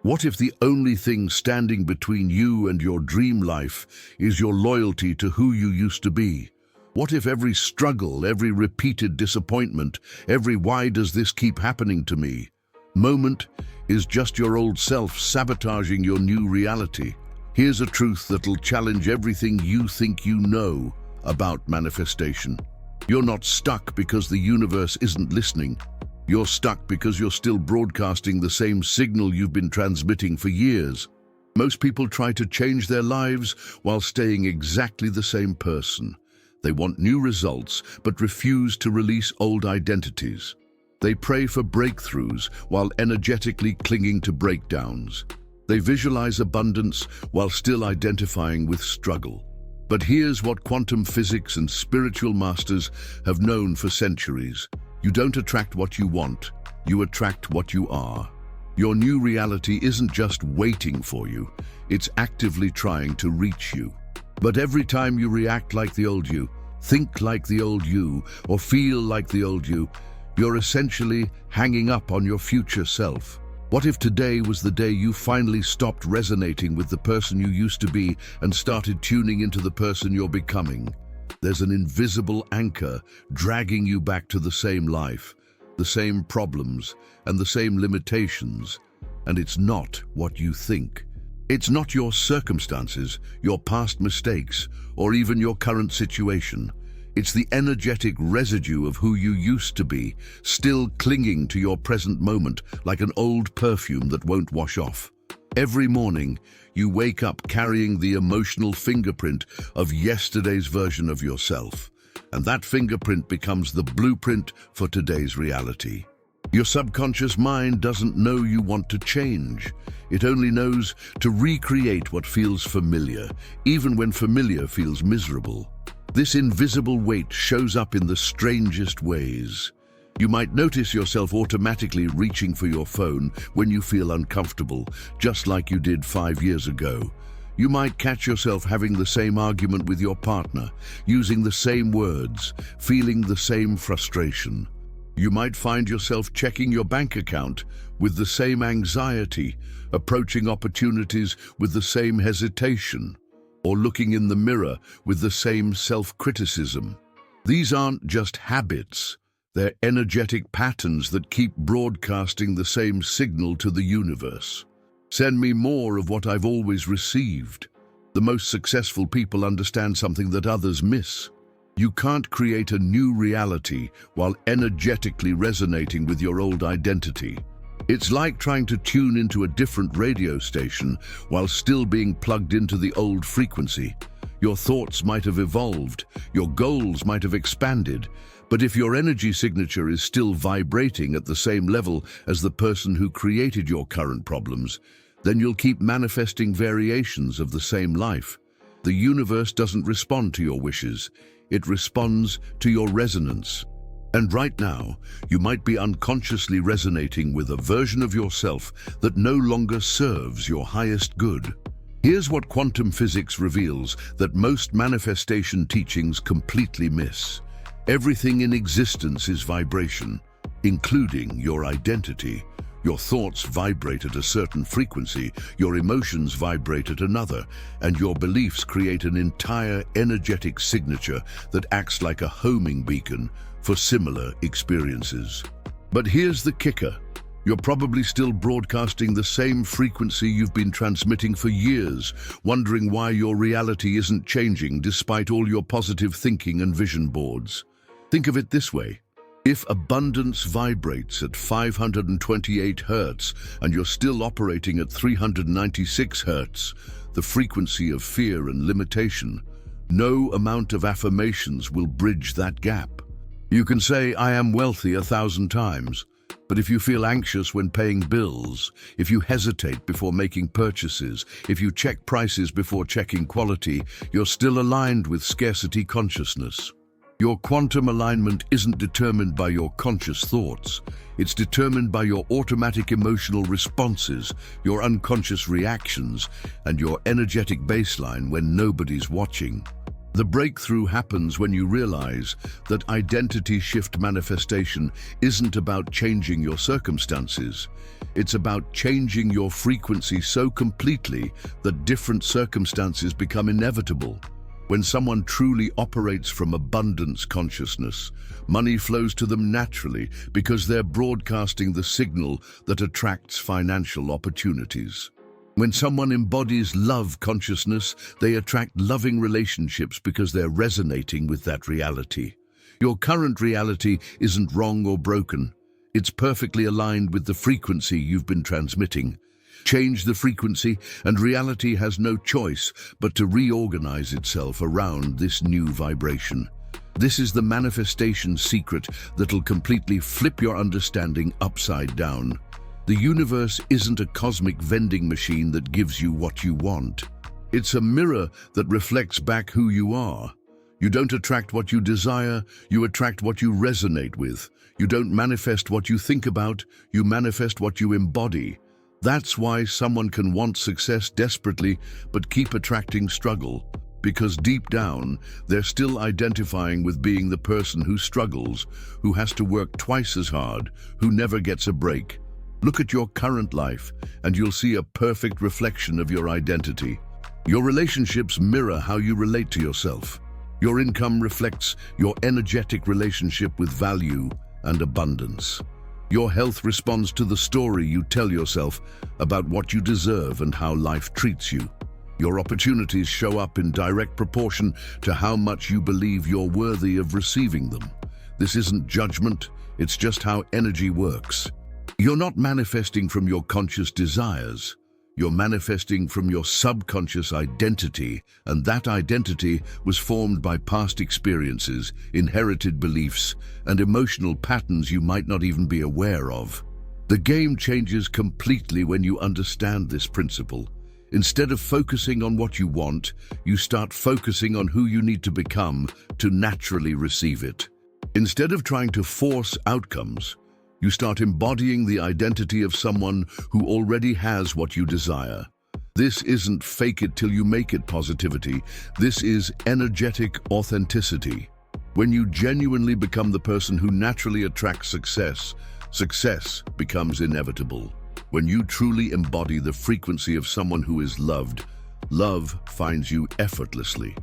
What if the only thing standing between you and your dream life is your loyalty to who you used to be? What if every struggle, every repeated disappointment, every "why does this keep happening to me" moment is just your old self sabotaging your new reality? Here's a truth that'll challenge everything you think you know about manifestation. You're not stuck because the universe isn't listening. You're stuck because you're still broadcasting the same signal you've been transmitting for years. Most people try to change their lives while staying exactly the same person. They want new results, but refuse to release old identities. They pray for breakthroughs while energetically clinging to breakdowns. They visualize abundance while still identifying with struggle. But here's what quantum physics and spiritual masters have known for centuries. You don't attract what you want, you attract what you are. Your new reality isn't just waiting for you, it's actively trying to reach you. But every time you react like the old you, think like the old you, or feel like the old you, you're essentially hanging up on your future self. What if today was the day you finally stopped resonating with the person you used to be and started tuning into the person you're becoming? There's an invisible anchor dragging you back to the same life, the same problems, and the same limitations. And it's not what you think. It's not your circumstances, your past mistakes, or even your current situation. It's the energetic residue of who you used to be, still clinging to your present moment like an old perfume that won't wash off. Every morning, you wake up carrying the emotional fingerprint of yesterday's version of yourself, and that fingerprint becomes the blueprint for today's reality. Your subconscious mind doesn't know you want to change. It only knows to recreate what feels familiar, even when familiar feels miserable. This invisible weight shows up in the strangest ways. You might notice yourself automatically reaching for your phone when you feel uncomfortable, just like you did 5 years ago. You might catch yourself having the same argument with your partner, using the same words, feeling the same frustration. You might find yourself checking your bank account with the same anxiety, approaching opportunities with the same hesitation, or looking in the mirror with the same self-criticism. These aren't just habits. They're energetic patterns that keep broadcasting the same signal to the universe. Send me more of what I've always received. The most successful people understand something that others miss. You can't create a new reality while energetically resonating with your old identity. It's like trying to tune into a different radio station while still being plugged into the old frequency. Your thoughts might have evolved, your goals might have expanded, but if your energy signature is still vibrating at the same level as the person who created your current problems, then you'll keep manifesting variations of the same life. The universe doesn't respond to your wishes, it responds to your resonance. And right now, you might be unconsciously resonating with a version of yourself that no longer serves your highest good. Here's what quantum physics reveals that most manifestation teachings completely miss. Everything in existence is vibration, including your identity. Your thoughts vibrate at a certain frequency, your emotions vibrate at another, and your beliefs create an entire energetic signature that acts like a homing beacon for similar experiences. But here's the kicker. You're probably still broadcasting the same frequency you've been transmitting for years, wondering why your reality isn't changing despite all your positive thinking and vision boards. Think of it this way. If abundance vibrates at 528 Hz and you're still operating at 396 Hz, the frequency of fear and limitation, no amount of affirmations will bridge that gap. You can say, "I am wealthy" 1,000 times, but if you feel anxious when paying bills, if you hesitate before making purchases, if you check prices before checking quality, you're still aligned with scarcity consciousness. Your quantum alignment isn't determined by your conscious thoughts. It's determined by your automatic emotional responses, your unconscious reactions, and your energetic baseline when nobody's watching. The breakthrough happens when you realize that identity shift manifestation isn't about changing your circumstances. It's about changing your frequency so completely that different circumstances become inevitable. When someone truly operates from abundance consciousness, money flows to them naturally because they're broadcasting the signal that attracts financial opportunities. When someone embodies love consciousness, they attract loving relationships because they're resonating with that reality. Your current reality isn't wrong or broken. It's perfectly aligned with the frequency you've been transmitting. Change the frequency, and reality has no choice but to reorganize itself around this new vibration. This is the manifestation secret that'll completely flip your understanding upside down. The universe isn't a cosmic vending machine that gives you what you want. It's a mirror that reflects back who you are. You don't attract what you desire, you attract what you resonate with. You don't manifest what you think about, you manifest what you embody. That's why someone can want success desperately but keep attracting struggle. Because deep down, they're still identifying with being the person who struggles, who has to work twice as hard, who never gets a break. Look at your current life, and you'll see a perfect reflection of your identity. Your relationships mirror how you relate to yourself. Your income reflects your energetic relationship with value and abundance. Your health responds to the story you tell yourself about what you deserve and how life treats you. Your opportunities show up in direct proportion to how much you believe you're worthy of receiving them. This isn't judgment, it's just how energy works. You're not manifesting from your conscious desires. You're manifesting from your subconscious identity, and that identity was formed by past experiences, inherited beliefs, and emotional patterns you might not even be aware of. The game changes completely when you understand this principle. Instead of focusing on what you want, you start focusing on who you need to become to naturally receive it. Instead of trying to force outcomes, you start embodying the identity of someone who already has what you desire. This isn't fake it till you make it positivity. This is energetic authenticity. When you genuinely become the person who naturally attracts success, success becomes inevitable. When you truly embody the frequency of someone who is loved, love finds you effortlessly.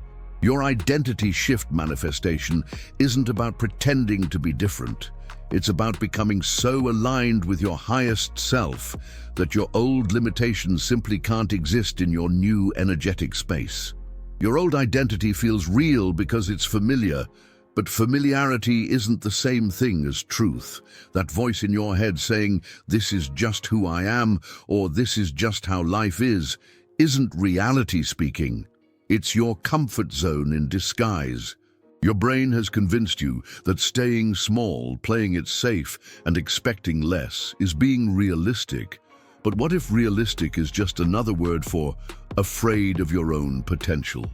Your identity shift manifestation isn't about pretending to be different. It's about becoming so aligned with your highest self that your old limitations simply can't exist in your new energetic space. Your old identity feels real because it's familiar, but familiarity isn't the same thing as truth. That voice in your head saying, "This is just who I am," or "This is just how life is," isn't reality speaking. It's your comfort zone in disguise. Your brain has convinced you that staying small, playing it safe, and expecting less is being realistic. But what if realistic is just another word for afraid of your own potential?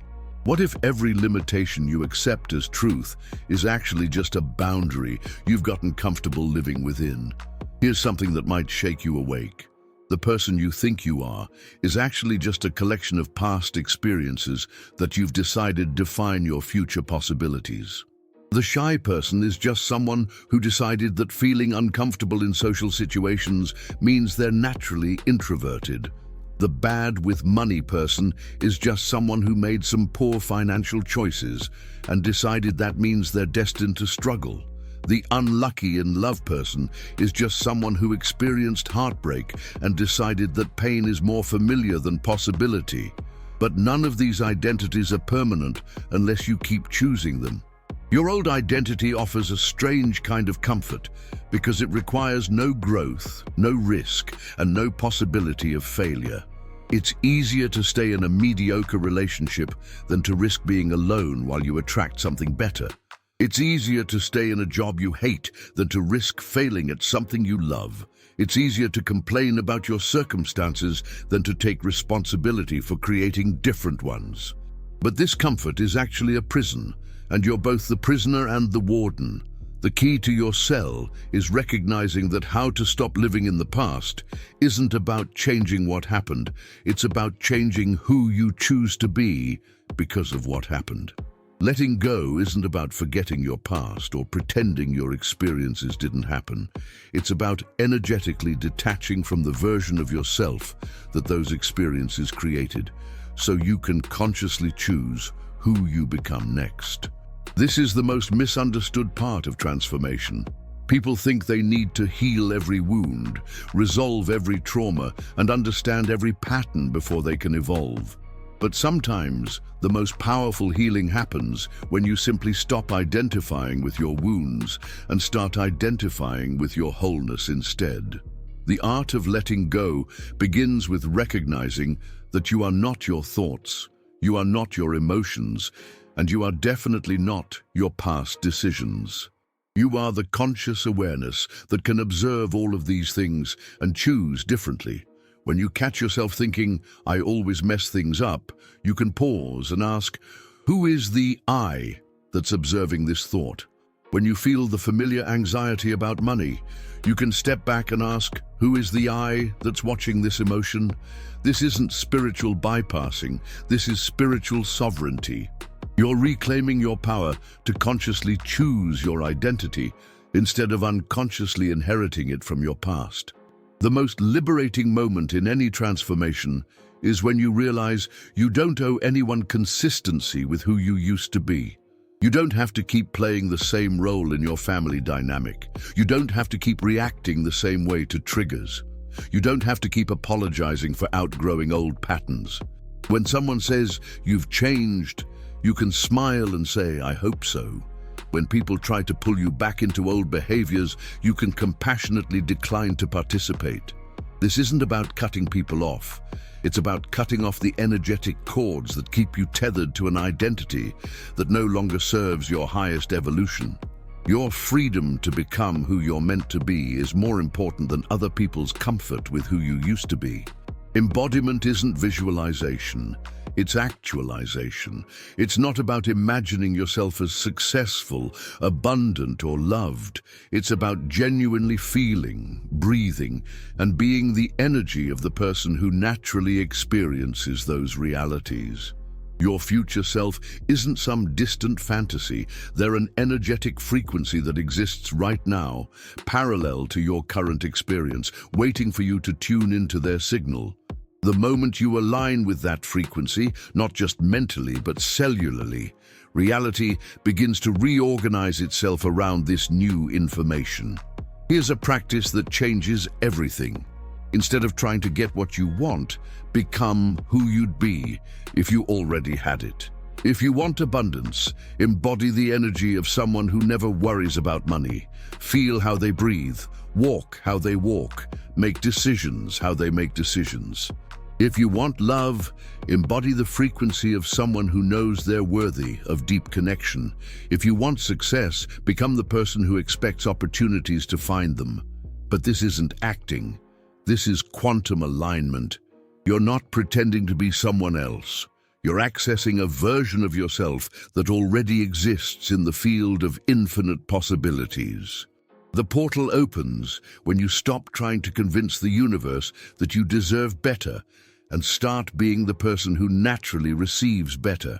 What if every limitation you accept as truth is actually just a boundary you've gotten comfortable living within? Here's something that might shake you awake. The person you think you are is actually just a collection of past experiences that you've decided define your future possibilities. The shy person is just someone who decided that feeling uncomfortable in social situations means they're naturally introverted. The bad with money person is just someone who made some poor financial choices and decided that means they're destined to struggle. The unlucky in love person is just someone who experienced heartbreak and decided that pain is more familiar than possibility. But none of these identities are permanent unless you keep choosing them. Your old identity offers a strange kind of comfort because it requires no growth, no risk, and no possibility of failure. It's easier to stay in a mediocre relationship than to risk being alone while you attract something better. It's easier to stay in a job you hate than to risk failing at something you love. It's easier to complain about your circumstances than to take responsibility for creating different ones. But this comfort is actually a prison, and you're both the prisoner and the warden. The key to your cell is recognizing that how to stop living in the past isn't about changing what happened. It's about changing who you choose to be because of what happened. Letting go isn't about forgetting your past or pretending your experiences didn't happen. It's about energetically detaching from the version of yourself that those experiences created, so you can consciously choose who you become next. This is the most misunderstood part of transformation. People think they need to heal every wound, resolve every trauma, and understand every pattern before they can evolve. But sometimes, the most powerful healing happens when you simply stop identifying with your wounds and start identifying with your wholeness instead. The art of letting go begins with recognizing that you are not your thoughts, you are not your emotions, and you are definitely not your past decisions. You are the conscious awareness that can observe all of these things and choose differently. When you catch yourself thinking, "I always mess things up," you can pause and ask, who is the I that's observing this thought? When you feel the familiar anxiety about money, you can step back and ask, who is the I that's watching this emotion? This isn't spiritual bypassing, this is spiritual sovereignty. You're reclaiming your power to consciously choose your identity instead of unconsciously inheriting it from your past. The most liberating moment in any transformation is when you realize you don't owe anyone consistency with who you used to be. You don't have to keep playing the same role in your family dynamic. You don't have to keep reacting the same way to triggers. You don't have to keep apologizing for outgrowing old patterns. When someone says, "You've changed," you can smile and say, "I hope so." When people try to pull you back into old behaviors, you can compassionately decline to participate. This isn't about cutting people off. It's about cutting off the energetic cords that keep you tethered to an identity that no longer serves your highest evolution. Your freedom to become who you're meant to be is more important than other people's comfort with who you used to be. Embodiment isn't visualization. It's actualization. It's not about imagining yourself as successful, abundant, or loved. It's about genuinely feeling, breathing, and being the energy of the person who naturally experiences those realities. Your future self isn't some distant fantasy. They're an energetic frequency that exists right now, parallel to your current experience, waiting for you to tune into their signal. The moment you align with that frequency, not just mentally but cellularly, reality begins to reorganize itself around this new information. Here's a practice that changes everything. Instead of trying to get what you want, become who you'd be if you already had it. If you want abundance, embody the energy of someone who never worries about money. Feel how they breathe, walk how they walk, make decisions how they make decisions. If you want love, embody the frequency of someone who knows they're worthy of deep connection. If you want success, become the person who expects opportunities to find them. But this isn't acting. This is quantum alignment. You're not pretending to be someone else. You're accessing a version of yourself that already exists in the field of infinite possibilities. The portal opens when you stop trying to convince the universe that you deserve better and start being the person who naturally receives better.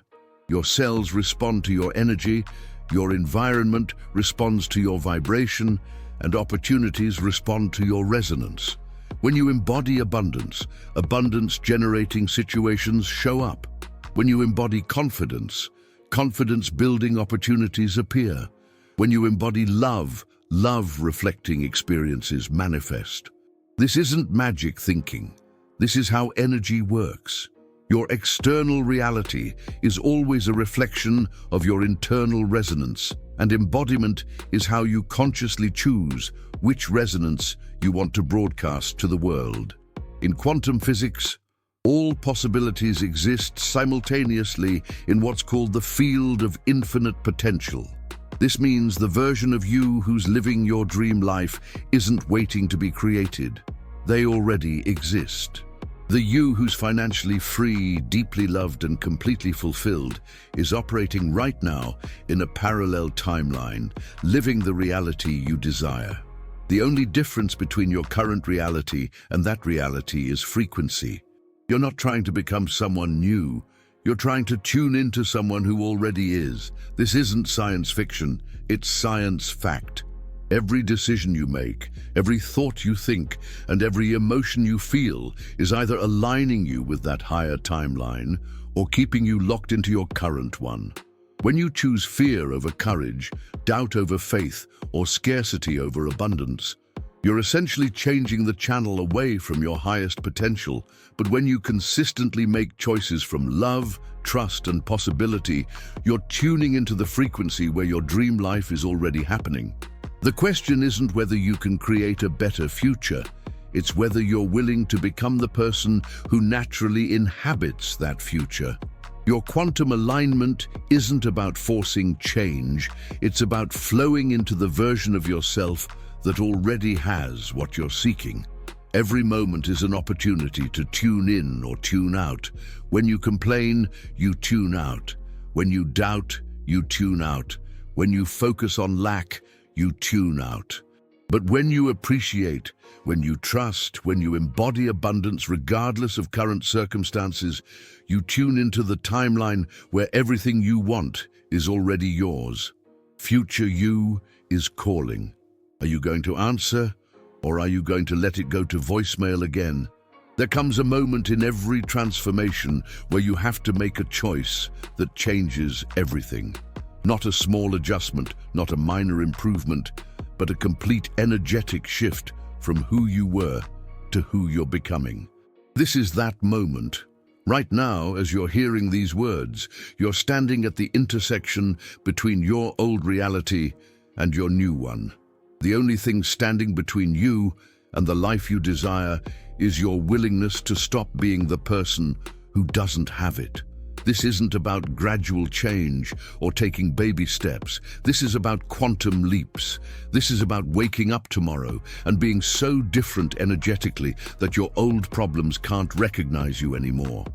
Your cells respond to your energy, your environment responds to your vibration, and opportunities respond to your resonance. When you embody abundance, abundance-generating situations show up. When you embody confidence, confidence-building opportunities appear. When you embody love, love-reflecting experiences manifest. This isn't magic thinking. This is how energy works. Your external reality is always a reflection of your internal resonance, and embodiment is how you consciously choose which resonance you want to broadcast to the world. In quantum physics, all possibilities exist simultaneously in what's called the field of infinite potential. This means the version of you who's living your dream life isn't waiting to be created. They already exist. The you who's financially free, deeply loved, and completely fulfilled is operating right now in a parallel timeline, living the reality you desire. The only difference between your current reality and that reality is frequency. You're not trying to become someone new. You're trying to tune into someone who already is. This isn't science fiction, it's science fact. Every decision you make, every thought you think, and every emotion you feel is either aligning you with that higher timeline or keeping you locked into your current one. When you choose fear over courage, doubt over faith, or scarcity over abundance, you're essentially changing the channel away from your highest potential. But when you consistently make choices from love, trust, and possibility, you're tuning into the frequency where your dream life is already happening. The question isn't whether you can create a better future, it's whether you're willing to become the person who naturally inhabits that future. Your quantum alignment isn't about forcing change, it's about flowing into the version of yourself that already has what you're seeking. Every moment is an opportunity to tune in or tune out. When you complain, you tune out. When you doubt, you tune out. When you focus on lack, you tune out. But when you appreciate, when you trust, when you embody abundance regardless of current circumstances, you tune into the timeline where everything you want is already yours. Future you is calling. Are you going to answer, or are you going to let it go to voicemail again? There comes a moment in every transformation where you have to make a choice that changes everything. Not a small adjustment, not a minor improvement, but a complete energetic shift from who you were to who you're becoming. This is that moment. Right now, as you're hearing these words, you're standing at the intersection between your old reality and your new one. The only thing standing between you and the life you desire is your willingness to stop being the person who doesn't have it. This isn't about gradual change or taking baby steps. This is about quantum leaps. This is about waking up tomorrow and being so different energetically that your old problems can't recognize you anymore.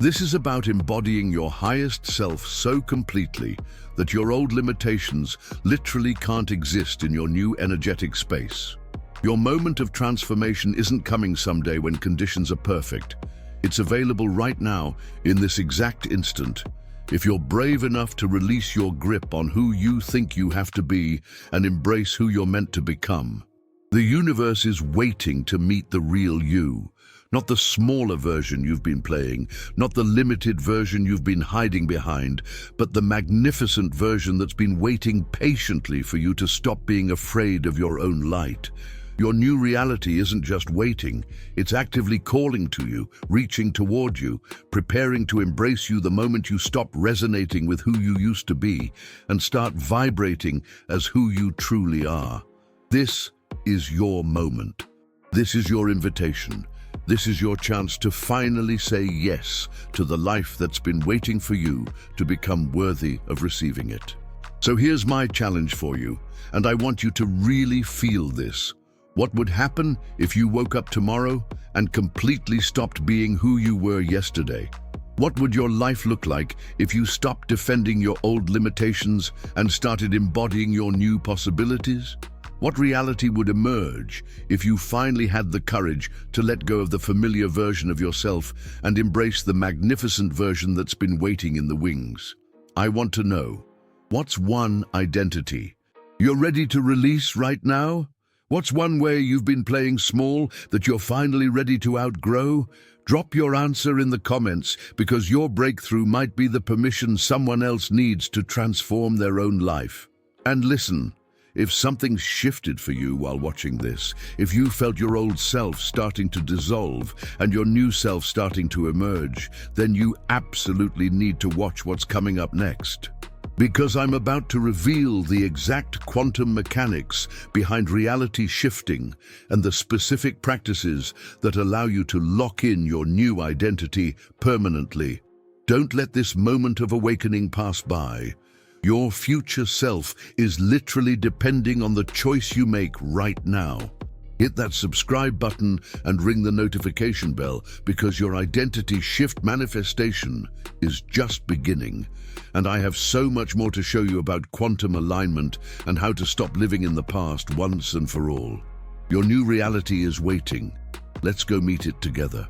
This is about embodying your highest self so completely that your old limitations literally can't exist in your new energetic space. Your moment of transformation isn't coming someday when conditions are perfect. It's available right now, in this exact instant. If you're brave enough to release your grip on who you think you have to be and embrace who you're meant to become. The universe is waiting to meet the real you. Not the smaller version you've been playing, not the limited version you've been hiding behind, but the magnificent version that's been waiting patiently for you to stop being afraid of your own light. Your new reality isn't just waiting, it's actively calling to you, reaching toward you, preparing to embrace you the moment you stop resonating with who you used to be and start vibrating as who you truly are. This is your moment. This is your invitation. This is your chance to finally say yes to the life that's been waiting for you to become worthy of receiving it. So here's my challenge for you, and I want you to really feel this. What would happen if you woke up tomorrow and completely stopped being who you were yesterday? What would your life look like if you stopped defending your old limitations and started embodying your new possibilities? What reality would emerge if you finally had the courage to let go of the familiar version of yourself and embrace the magnificent version that's been waiting in the wings? I want to know, what's one identity you're ready to release right now? What's one way you've been playing small that you're finally ready to outgrow? Drop your answer in the comments, because your breakthrough might be the permission someone else needs to transform their own life. And listen, if something's shifted for you while watching this, if you felt your old self starting to dissolve and your new self starting to emerge, then you absolutely need to watch what's coming up next. Because I'm about to reveal the exact quantum mechanics behind reality shifting and the specific practices that allow you to lock in your new identity permanently. Don't let this moment of awakening pass by. Your future self is literally depending on the choice you make right now. Hit that subscribe button and ring the notification bell, because your identity shift manifestation is just beginning. And I have so much more to show you about quantum alignment and how to stop living in the past once and for all. Your new reality is waiting. Let's go meet it together.